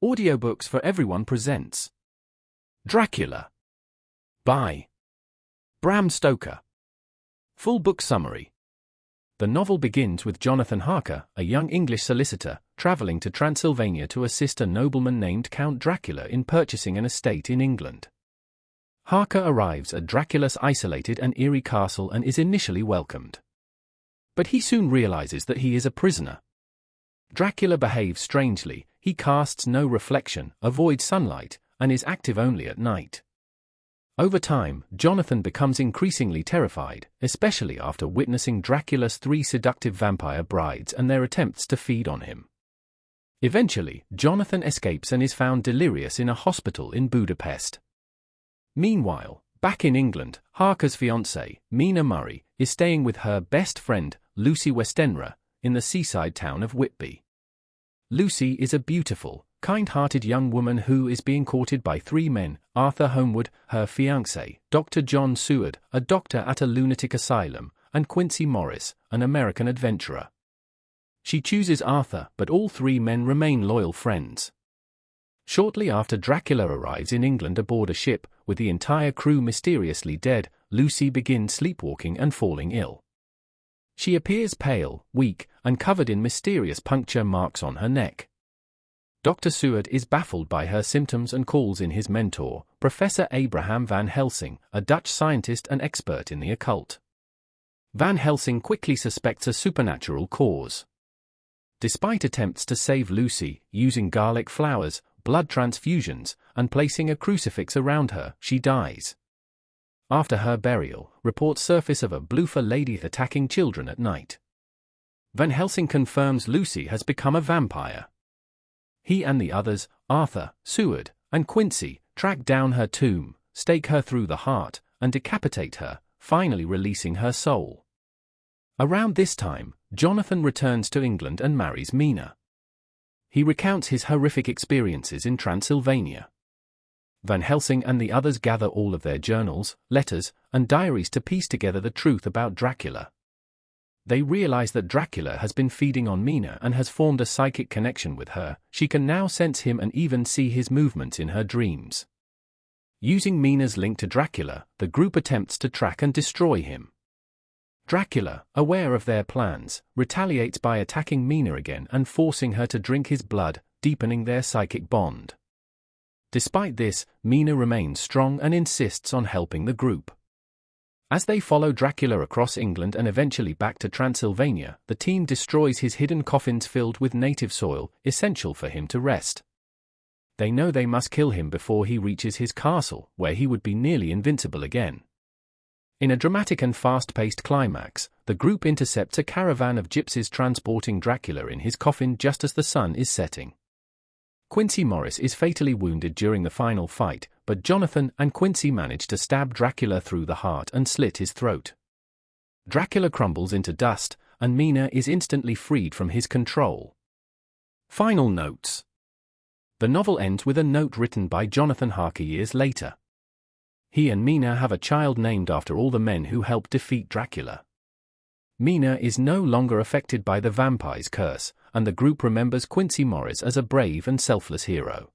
Audiobooks for Everyone presents Dracula by Bram Stoker. Full book summary. The novel begins with Jonathan Harker, a young English solicitor, traveling to Transylvania to assist a nobleman named Count Dracula in purchasing an estate in England. Harker arrives at Dracula's isolated and eerie castle and is initially welcomed. But he soon realizes that he is a prisoner. Dracula behaves strangely, he casts no reflection, avoids sunlight, and is active only at night. Over time, Jonathan becomes increasingly terrified, especially after witnessing Dracula's 3 seductive vampire brides and their attempts to feed on him. Eventually, Jonathan escapes and is found delirious in a hospital in Budapest. Meanwhile, back in England, Harker's fiancée, Mina Murray, is staying with her best friend, Lucy Westenra, in the seaside town of Whitby. Lucy is a beautiful, kind-hearted young woman who is being courted by 3 men: Arthur Homewood, her fiancé, Dr. John Seward, a doctor at a lunatic asylum, and Quincy Morris, an American adventurer. She chooses Arthur, but all 3 men remain loyal friends. Shortly after Dracula arrives in England aboard a ship, with the entire crew mysteriously dead, Lucy begins sleepwalking and falling ill. She appears pale, weak, and covered in mysterious puncture marks on her neck. Dr. Seward is baffled by her symptoms and calls in his mentor, Professor Van Helsing, a Dutch scientist and expert in the occult. Van Helsing quickly suspects a supernatural cause. Despite attempts to save Lucy, using garlic flowers, blood transfusions, and placing a crucifix around her, she dies. After her burial, reports surface of a bloofer lady attacking children at night. Van Helsing confirms Lucy has become a vampire. He and the others, Arthur, Seward, and Quincy, track down her tomb, stake her through the heart, and decapitate her, finally releasing her soul. Around this time, Jonathan returns to England and marries Mina. He recounts his horrific experiences in Transylvania. Van Helsing and the others gather all of their journals, letters, and diaries to piece together the truth about Dracula. They realize that Dracula has been feeding on Mina and has formed a psychic connection with her. She can now sense him and even see his movements in her dreams. Using Mina's link to Dracula, the group attempts to track and destroy him. Dracula, aware of their plans, retaliates by attacking Mina again and forcing her to drink his blood, deepening their psychic bond. Despite this, Mina remains strong and insists on helping the group. As they follow Dracula across England and eventually back to Transylvania, the team destroys his hidden coffins filled with native soil, essential for him to rest. They know they must kill him before he reaches his castle, where he would be nearly invincible again. In a dramatic and fast-paced climax, the group intercepts a caravan of gypsies transporting Dracula in his coffin just as the sun is setting. Quincy Morris is fatally wounded during the final fight, but Jonathan and Quincy manage to stab Dracula through the heart and slit his throat. Dracula crumbles into dust, and Mina is instantly freed from his control. Final notes. The novel ends with a note written by Jonathan Harker years later. He and Mina have a child named after all the men who helped defeat Dracula. Mina is no longer affected by the vampire's curse, and the group remembers Quincy Morris as a brave and selfless hero.